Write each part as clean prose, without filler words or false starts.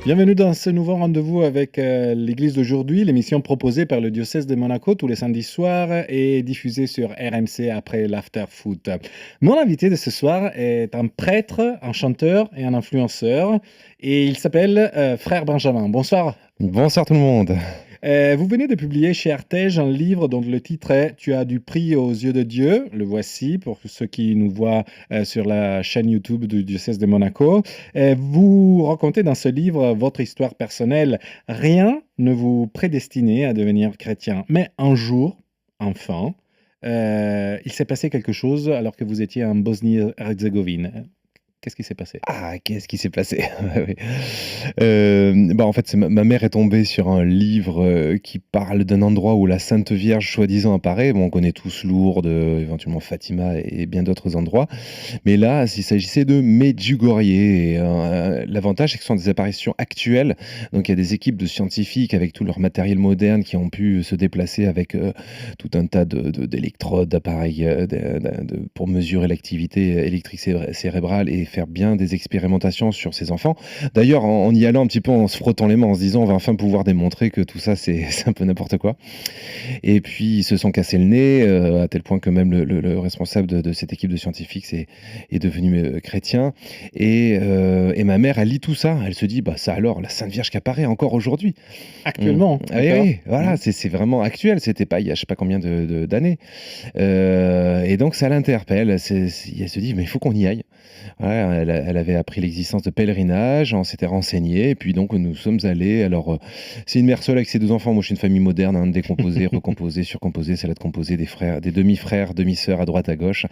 Bienvenue dans ce nouveau rendez-vous avec l'Église d'aujourd'hui, l'émission proposée par le diocèse de Monaco tous les samedis soirs et diffusée sur RMC après l'after-foot. Mon invité de ce soir est un prêtre, un chanteur et un influenceur et il s'appelle Frère Benjamin. Bonsoir. Bonsoir tout le monde. Vous venez de publier chez Artege un livre dont le titre est Tu as du prix aux yeux de Dieu. Le voici pour ceux qui nous voient sur la chaîne YouTube du diocèse de Monaco. Vous racontez dans ce livre votre histoire personnelle. Rien ne vous prédestinait à devenir chrétien. Mais un jour, enfant, il s'est passé quelque chose alors que vous étiez en Bosnie-Herzégovine. Qu'est-ce qui s'est passé? Ah, qu'est-ce qui s'est passé? Oui. En fait, ma mère est tombée sur un livre qui parle d'un endroit où la Sainte Vierge soi-disant apparaît. Bon, on connaît tous Lourdes, éventuellement Fatima et bien d'autres endroits. Mais là, il s'agissait de Medjugorje. Et, l'avantage, c'est que ce sont des apparitions actuelles. Donc, il y a des équipes de scientifiques avec tout leur matériel moderne qui ont pu se déplacer avec tout un tas d'électrodes, d'appareils pour mesurer l'activité électrique cérébrale et faire bien des expérimentations sur ces enfants. D'ailleurs, en y allant un petit peu en se frottant les mains, en se disant on va enfin pouvoir démontrer que tout ça c'est un peu n'importe quoi. Et puis ils se sont cassés le nez à tel point que même le responsable de cette équipe de scientifiques est devenu chrétien. Et ma mère, elle lit tout ça, elle se dit bah ça alors, la Sainte Vierge qui apparaît encore aujourd'hui. Actuellement, Ah oui, voilà, c'est vraiment actuel, c'était pas il y a je sais pas combien d'années. Et donc ça l'interpelle, elle se dit mais il faut qu'on y aille. Ouais, elle avait appris l'existence de pèlerinage, on s'était renseigné, et puis donc nous sommes allés. Alors, c'est une mère seule avec ses 2 enfants. Moi, je suis une famille moderne, hein, décomposée, recomposée, surcomposée, salade composée, des frères, des demi-frères, demi-sœurs à droite, à gauche.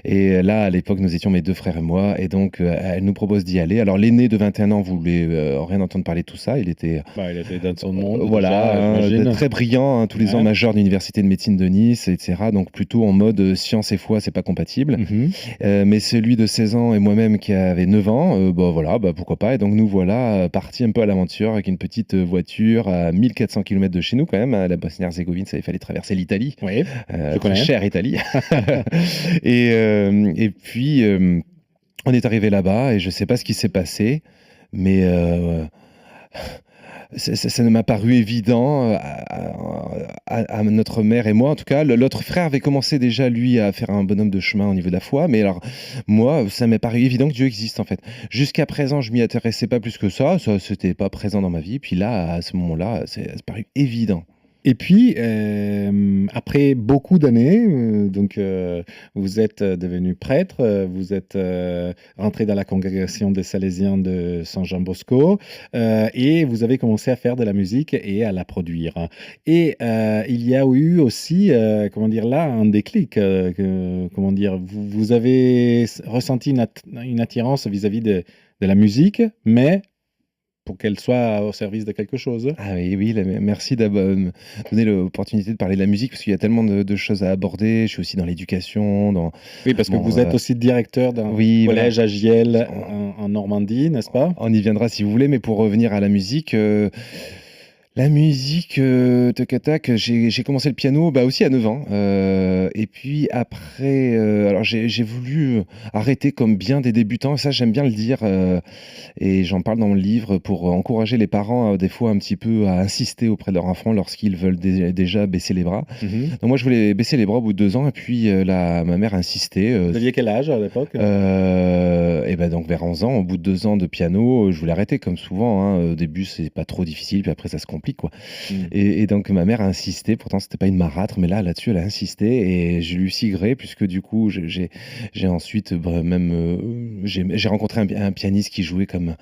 Et là, à l'époque, nous étions mes 2 frères et moi, et donc elle nous propose d'y aller. Alors, l'aîné de 21 ans voulait rien entendre parler de tout ça. Il était il était dans son monde, voilà, déjà, j'imagine. très brillant, hein, tous les ans Ouais. major de l'université de médecine de Nice, etc. Donc plutôt en mode science et foi, c'est pas compatible. Mhm. Mais celui de 16 ans et moi-même qui avait 9 ans, voilà, pourquoi pas. Et donc nous voilà partis un peu à l'aventure avec une petite voiture à 1400 km de chez nous quand même. À la Bosnie-Herzégovine, ça il fallait traverser l'Italie. Oui, je Très connais. chère Italie. Et puis on est arrivé là-bas et je sais pas ce qui s'est passé, mais ça ne m'a paru évident à notre mère et moi. En tout cas, l'autre frère avait commencé déjà, lui, à faire un bonhomme de chemin au niveau de la foi. Mais alors, moi, ça m'est paru évident que Dieu existe, en fait. Jusqu'à présent, je m'y intéressais pas plus que ça. Ça, c'était pas présent dans ma vie. Puis là, à ce moment-là, c'est paru évident. Et puis, après beaucoup d'années, vous êtes devenu prêtre, vous êtes rentré dans la congrégation des Salésiens de Saint-Jean-Bosco, et vous avez commencé à faire de la musique et à la produire. Et il y a eu aussi, comment dire, là, un déclic. Comment dire, vous avez ressenti une attirance vis-à-vis de la musique, mais pour qu'elle soit au service de quelque chose. Ah oui, oui, merci de me donner l'opportunité de parler de la musique parce qu'il y a tellement de choses à aborder. Je suis aussi dans l'éducation, dans Oui, parce que bon, vous êtes aussi directeur d'un oui, voilà. collège à Giel en Normandie, n'est-ce pas? On y viendra si vous voulez, mais pour revenir à la musique, tac tac, j'ai commencé le piano, aussi à 9 ans, et puis après, alors j'ai voulu, arrêter comme bien des débutants. Ça, j'aime bien le dire, et j'en parle dans le livre pour encourager les parents, des fois un petit peu à insister auprès de leur enfant lorsqu'ils veulent déjà baisser les bras. Mhm. Donc moi, je voulais baisser les bras au bout de 2 ans et puis, ma mère insistait, Vous aviez quel âge à l'époque? et donc vers 11 ans, au bout de 2 ans de piano, je voulais arrêter comme souvent, hein. Au début, c'est pas trop difficile, puis après ça se complique, quoi. Mm. Et donc ma mère a insisté, pourtant c'était pas une marâtre, mais là-dessus elle a insisté et je lui suis gré puisque du coup j'ai ensuite même j'ai rencontré un pianiste qui jouait comme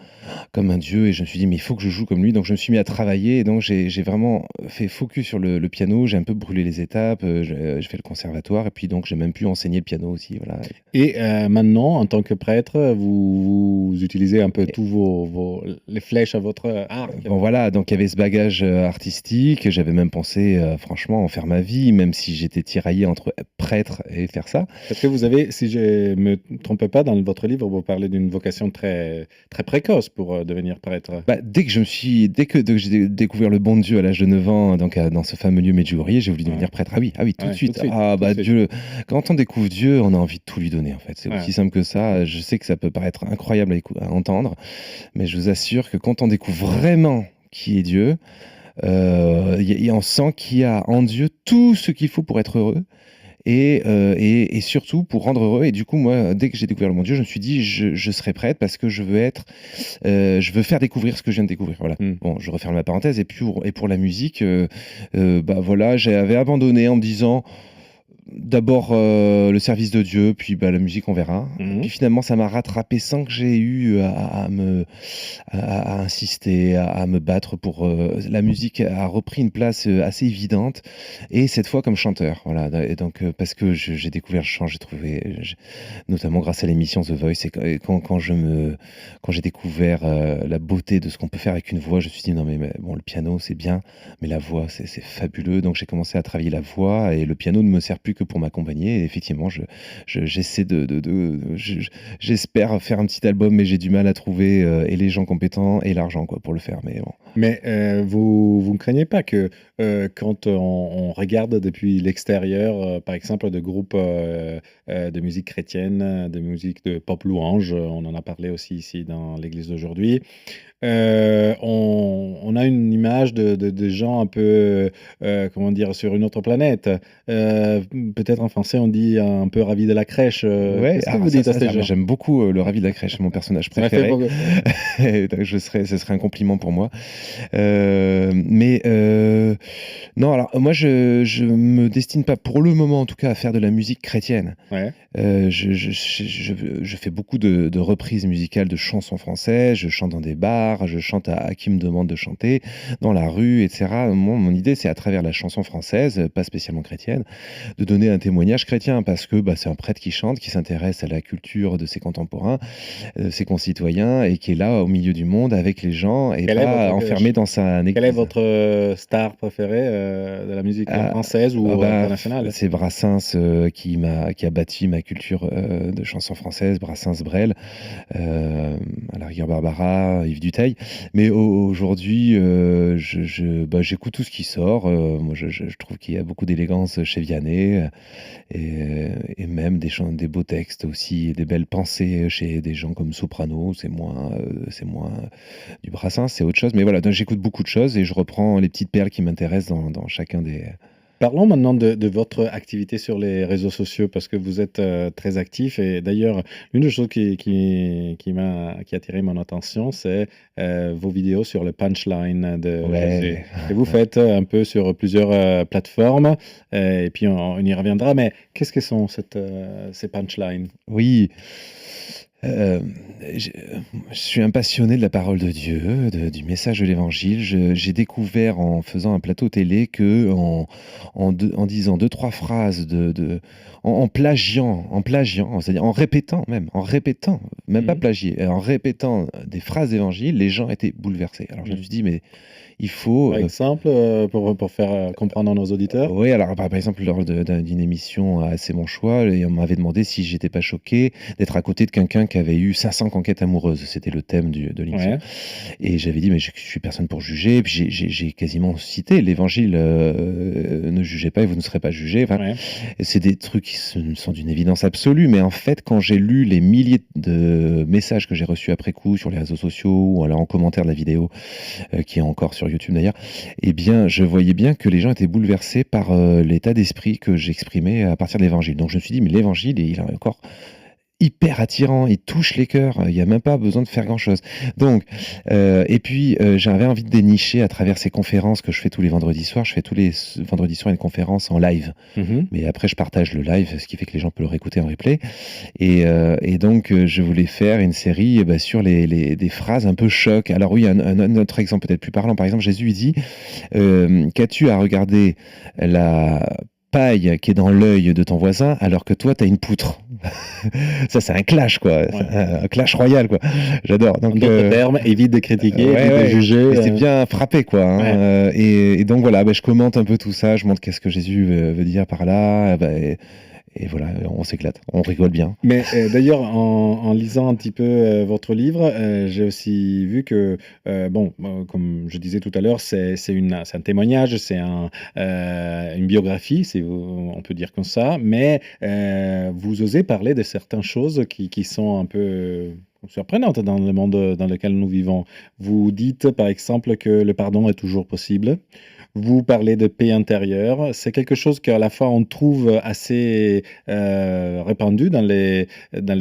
un dieu et je me suis dit mais il faut que je joue comme lui, donc je me suis mis à travailler et donc j'ai vraiment fait focus sur le piano, j'ai un peu brûlé les étapes, j'ai fait le conservatoire et puis donc j'ai même pu enseigner le piano aussi, voilà. Et maintenant, en tant que prêtre, vous utilisez un peu tous les flèches à votre arc. Bon voilà, donc il y avait ce bagage artistique, j'avais même pensé franchement en faire ma vie, même si j'étais tiraillé entre être prêtre et faire ça. Parce que vous avez, si je ne me trompe pas, dans votre livre, vous parlez d'une vocation très, très précoce pour devenir prêtre. Dès que j'ai découvert le bon Dieu à l'âge de 9 ans, donc dans ce fameux lieu Medjugorje, j'ai voulu devenir prêtre. Ah oui, tout de suite. Tout de suite. Dieu, quand on découvre Dieu, on a envie de tout lui donner en fait. C'est Ouais. aussi simple que ça. Je sais que ça peut paraître paraît être incroyable à entendre, mais je vous assure que quand on découvre vraiment qui est Dieu, on sent qu'il y a en Dieu tout ce qu'il faut pour être heureux et surtout pour rendre heureux. Et du coup, moi, dès que j'ai découvert le mon Dieu, je me suis dit, je serai prête parce que je veux faire découvrir ce que je viens de découvrir. Voilà. Mmh. Bon, je referme la parenthèse. Et pour la musique, bah voilà, j'avais abandonné en me disant, d'abord, le service de Dieu, puis, bah, la musique, on verra. Mmh mh. Puis finalement, ça m'a rattrapé sans que j'ai eu à insister, à me battre pour, la musique a repris une place, assez évidente et cette fois comme chanteur, voilà. Et donc, parce que j'ai découvert le chant, j'ai trouvé, notamment grâce à l'émission The Voice et quand j'ai découvert, la beauté de ce qu'on peut faire avec une voix, je me suis dit: «Non mais bon, le piano, c'est bien, mais la voix, c'est fabuleux». Donc j'ai commencé à travailler la voix et le piano ne me sert plus que pour m'accompagner et effectivement, j'essaie j'espère faire un petit album, mais j'ai du mal à trouver, et les gens compétents et l'argent, quoi, pour le faire, mais bon. Mais, vous ne craignez pas que, quand on regarde depuis l'extérieur, par exemple, de groupes, de musique chrétienne, de musique de pop louange, on en a parlé aussi ici dans l'église d'aujourd'hui. On a une image de gens un peu, comment dire? Sur une autre planète. Peut-être en français on dit un peu ravis de la crèche, Ouais, qu'est-ce que alors vous dites à ces moi gens? j'aime beaucoup, le Ravi de la crèche, c'est mon personnage Ça m'a fait préféré. beau Et donc ce serait un compliment pour moi. Mais non, alors moi je me destine pas, pour le moment en tout cas, à faire de la musique chrétienne. ouais. Je fais beaucoup de reprises musicales de chansons françaises, je chante dans des bars, je chante à qui me demande de chanter, dans la rue, et cetera. Moi, mon idée, c'est à travers la chanson française, pas spécialement chrétienne, de donner un témoignage chrétien parce que, bah, c'est un prêtre qui chante, qui s'intéresse à la culture de ses contemporains, ses concitoyens et qui est là au milieu du monde avec les gens et Quel est pas votre enfermé dans sa Quel est église. votre, star préférée, de la musique Ah, française ah ou bah, internationale? c'est Brassens, qui a bâti ma culture, de chansons françaises, Brassens, Brel, à la rigueur Barbara, Yves Duteil. Mais aujourd'hui, bah, j'écoute tout ce qui sort, moi je trouve qu'il y a beaucoup d'élégance chez Vianney, et même des beaux textes aussi et des belles pensées chez des gens comme Soprano. C'est moins du Brassens, c'est autre chose. Mais voilà, donc j'écoute beaucoup de choses et je reprends les petites perles qui m'intéressent dans chacun des. Parlons maintenant de votre activité sur les réseaux sociaux parce que vous êtes, très actif et d'ailleurs, l'une des choses qui a attiré mon attention, c'est, vos vidéos sur le punchline de Jésus Ouais. et vous faites, un peu sur plusieurs, plateformes, et puis on y reviendra, mais qu'est-ce que sont ces punchlines? Oui, je je suis un passionné de la parole de Dieu, du message de l'Évangile. J'ai découvert en faisant un plateau télé en disant deux trois phrases en plagiant, c'est-à-dire en répétant, même pas Mmh. plagier, en répétant des phrases d'Évangile, les gens étaient bouleversés. Alors je me Mmh. suis dit: «Mais il faut, Par exemple, pour faire, comprendre à nos auditeurs? oui, alors, par exemple, lors d'une émission à C'est mon choix et on m'avait demandé si j'étais pas choqué d'être à côté de quelqu'un qui avait eu 500 conquêtes amoureuses. C'était le thème de l'émission Ouais, et j'avais dit: «Mais je suis personne pour juger». Puis j'ai quasiment cité l'Évangile, «Ne jugez pas et vous ne serez pas jugés». Enfin, ouais. c'est des trucs qui sont d'une évidence absolue, mais en fait, quand j'ai lu les milliers de messages que j'ai reçus après coup sur les réseaux sociaux ou alors en commentaire de la vidéo, qui est encore sur YouTube d'ailleurs, eh bien, je voyais bien que les gens étaient bouleversés par, l'état d'esprit que j'exprimais à partir de l'Évangile. Donc je me suis dit: «Mais l'Évangile, il est encore hyper attirant, il touche les cœurs, il y a même pas besoin de faire grand-chose». Donc et puis, j'avais envie de dénicher à travers ces conférences que je fais tous les vendredis soirs. Je fais tous les vendredis soirs une conférence en live, Mmh. mais après je partage le live, ce qui fait que les gens peuvent le réécouter en replay et donc je voulais faire une série, bah, sur les des phrases un peu choc. Alors oui, un autre exemple peut-être plus parlant, par exemple, Jésus il dit, «Qu'as-tu à regarder la paille qui est dans l'œil de ton voisin alors que toi tu as une poutre?» Ça c'est un clash quoi, Ouais. un clash royal quoi. J'adore En donc d'autres termes, évite de critiquer, ouais, évite de ouais, juger, mais c'est bien frappé quoi, ouais. hein, et donc voilà, bah, je commente un peu tout ça, je montre qu'est-ce que Jésus veut dire par là, bah, et voilà, on s'éclate, on rigole bien. Mais, d'ailleurs en lisant un petit peu, votre livre, j'ai aussi vu que, bon, comme je disais tout à l'heure, c'est un témoignage, une biographie, si on peut dire comme ça, mais, vous osez parler de certaines choses qui sont un peu, surprenantes dans le monde dans lequel nous vivons. Vous dites, par exemple, que le pardon est toujours possible. Vous parlez de paix intérieure. C'est quelque chose qu'à la fois on trouve assez répandu dans les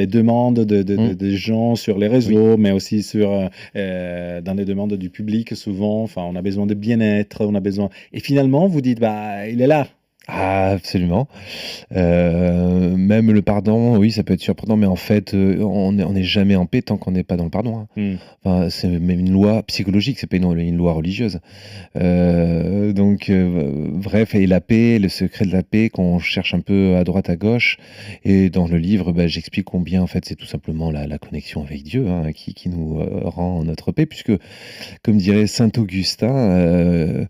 demandes Mmh. des gens sur les Oui. réseaux, mais aussi dans les demandes du public souvent. Enfin, on a besoin de bien-être, on a besoin. Et finalement, vous dites, bah, il est là. Ah, absolument. Même le pardon, oui, ça peut être surprenant, mais en fait, on est jamais en paix tant qu'on n'est pas dans le pardon, hein. Hmm. Enfin, c'est même une loi psychologique, c'est pas une loi religieuse. Donc, bref, et la paix, le secret de la paix qu'on cherche un peu à droite, à gauche. Et dans le livre, bah, j'explique combien, en fait, c'est tout simplement la connexion avec Dieu, hein, qui nous rend notre paix, puisque, comme dirait saint Augustin,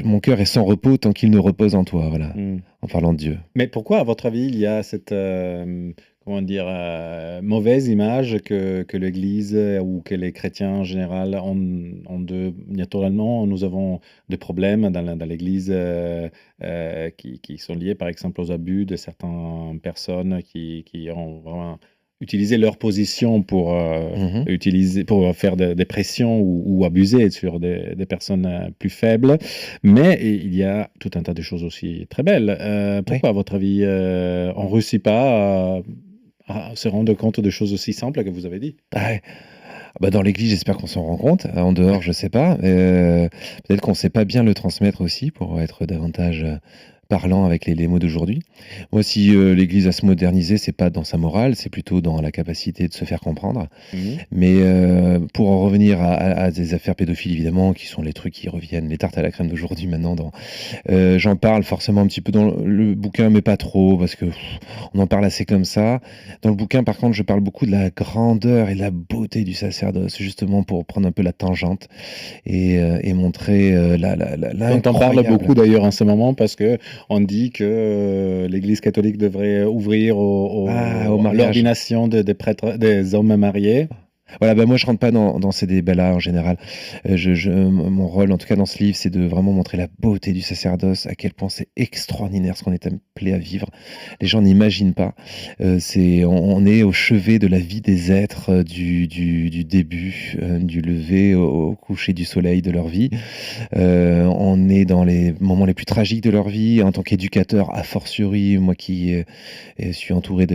mon cœur est sans repos tant qu'il ne repose en toi, voilà, Hmm. en parlant de Dieu. Mais pourquoi, à votre avis, il y a cette comment dire, mauvaise image que l'Église ou que les chrétiens en général ont naturellement, nous avons des problèmes dans l'Église qui sont liés, par exemple, aux abus de certaines personnes qui ont vraiment utilisé leur position Mmh. pour faire des pressions ou abuser sur des personnes plus faibles. Mais il y a tout un tas de choses aussi très belles. Oui. Pourquoi, à votre avis, on ne réussit pas à se rendre compte de choses aussi simples que vous avez dit? Ah ouais. Ah bah, dans l'église, j'espère qu'on s'en rend compte. En dehors, je sais pas. Peut-être qu'on sait pas bien le transmettre aussi pour être davantage, parlant avec les mots d'aujourd'hui. Moi, si, l'église a se moderniser, c'est pas dans sa morale, c'est plutôt dans la capacité de se faire comprendre. Mmh. Mais, pour en revenir à des affaires pédophiles évidemment, qui sont les trucs qui reviennent, les tartes à la crème d'aujourd'hui maintenant j'en parle forcément un petit peu dans le bouquin, mais pas trop parce que on en parle assez comme ça. Dans le bouquin, par contre, je parle beaucoup de la grandeur et de la beauté du sacerdoce, justement pour prendre un peu la tangente et montrer, Dont on parle l'incroyable. beaucoup d'ailleurs en ce moment parce que on dit que l'Église catholique devrait ouvrir Ah, au à mariage. l'ordination des prêtres, des hommes mariés. Voilà, bah, moi je rentre pas dans ces débats-là en général. Mon rôle, en tout cas dans ce livre, c'est de vraiment montrer la beauté du sacerdoce, à quel point c'est extraordinaire ce qu'on est appelé à vivre. Les gens n'imaginent pas. On est au chevet de la vie des êtres, du début, du lever au coucher du soleil de leur vie. On est dans les moments les plus tragiques de leur vie. En tant qu'éducateur, a fortiori, moi qui, suis entouré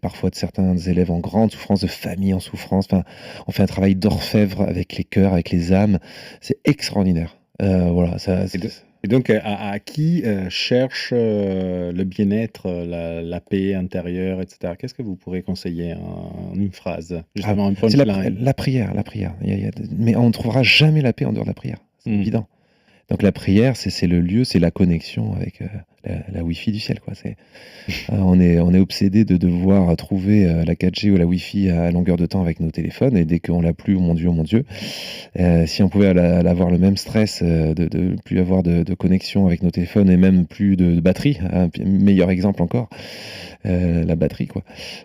parfois de certains élèves en grande souffrance, de familles en souffrance. Enfin, on fait un travail d'orfèvre avec les cœurs, avec les âmes. C'est extraordinaire. Voilà, ça Et, c'est et donc, à qui cherche le bien-être, la paix intérieure, etc. Qu'est-ce que vous pourrez conseiller en une phrase, ah, justement, une c'est punchline? la prière, la prière. Mais on ne trouvera jamais la paix en dehors de la prière, c'est Hmm. évident. Donc la prière, c'est le lieu, c'est la connexion avec, la Wi-Fi du ciel, quoi. On est obsédé de devoir trouver, la 4G ou la Wi-Fi à longueur de temps avec nos téléphones et dès qu'on l'a plus, oh mon Dieu, si on pouvait avoir le même stress, de plus avoir de connexion avec nos téléphones et même plus de batterie, hein, meilleur exemple encore, la batterie, quoi.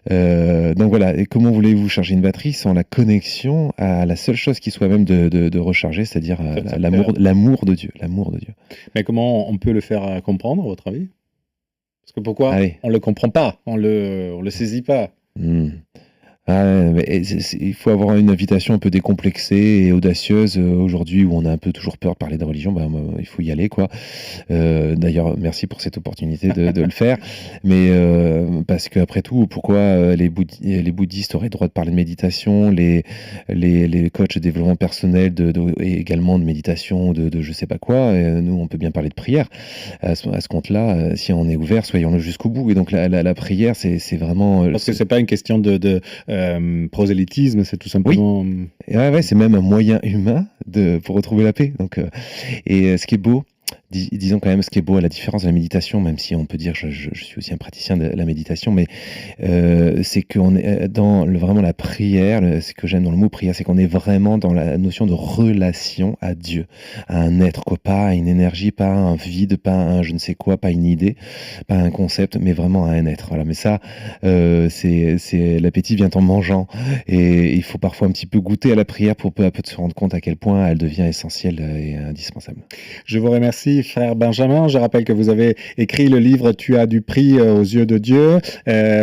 Donc voilà, et comment voulez-vous charger une batterie sans la connexion à la seule chose qui soit même de recharger, c'est-à-dire, Sur cette terre. l'amour de Dieu, l'amour de Dieu. Mais comment on peut le faire comprendre, à votre avis? Parce que pourquoi Allez. on le comprend pas, on le saisit pas. Mmh. Ah ouais, mais il faut avoir une invitation un peu décomplexée et audacieuse, aujourd'hui où on a un peu toujours peur de parler de religion, bah, moi, il faut y aller, quoi. D'ailleurs, merci pour cette opportunité de le faire. Mais, parce qu'après tout, pourquoi, les bouddhistes auraient le droit de parler de méditation, les coachs de développement personnel et également de méditation, de je sais pas quoi, nous, on peut bien parler de prière. À ce compte-là, si on est ouvert, soyons-le jusqu'au bout et donc la prière, c'est vraiment, Parce que c'est pas une question de prosélytisme, c'est tout oui, simplement. et ouais, ouais, c'est même un moyen humain pour retrouver la paix. Donc, ce qui est beau, disons quand même, ce qui est beau à la différence de la méditation, même si on peut dire je suis aussi un praticien de la méditation, mais c'est qu'on est dans vraiment la prière. Ce que j'aime dans le mot prière, c'est qu'on est vraiment dans la notion de relation à Dieu, à un être, quoi, pas à une énergie, pas à un vide, pas à un je ne sais quoi, pas à une idée, pas à un concept, mais vraiment à un être. Voilà. Mais ça, c'est l'appétit vient en mangeant, et il faut parfois un petit peu goûter à la prière pour peu à peu se rendre compte à quel point elle devient essentielle et indispensable. Je vous remercie merci frère Benjamin. Je rappelle que vous avez écrit le livre Tu as du prix aux yeux de Dieu,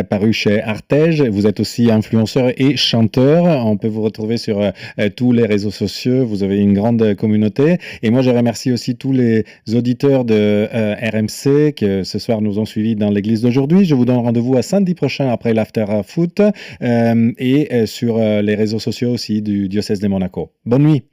paru chez Artege. Vous êtes aussi influenceur et chanteur. On peut vous retrouver sur tous les réseaux sociaux. Vous avez une grande communauté. Et moi, je remercie aussi tous les auditeurs de RMC qui ce soir nous ont suivis dans l'église d'aujourd'hui. Je vous donne rendez-vous à samedi prochain après l'After Foot et sur les réseaux sociaux aussi du diocèse de Monaco. Bonne nuit.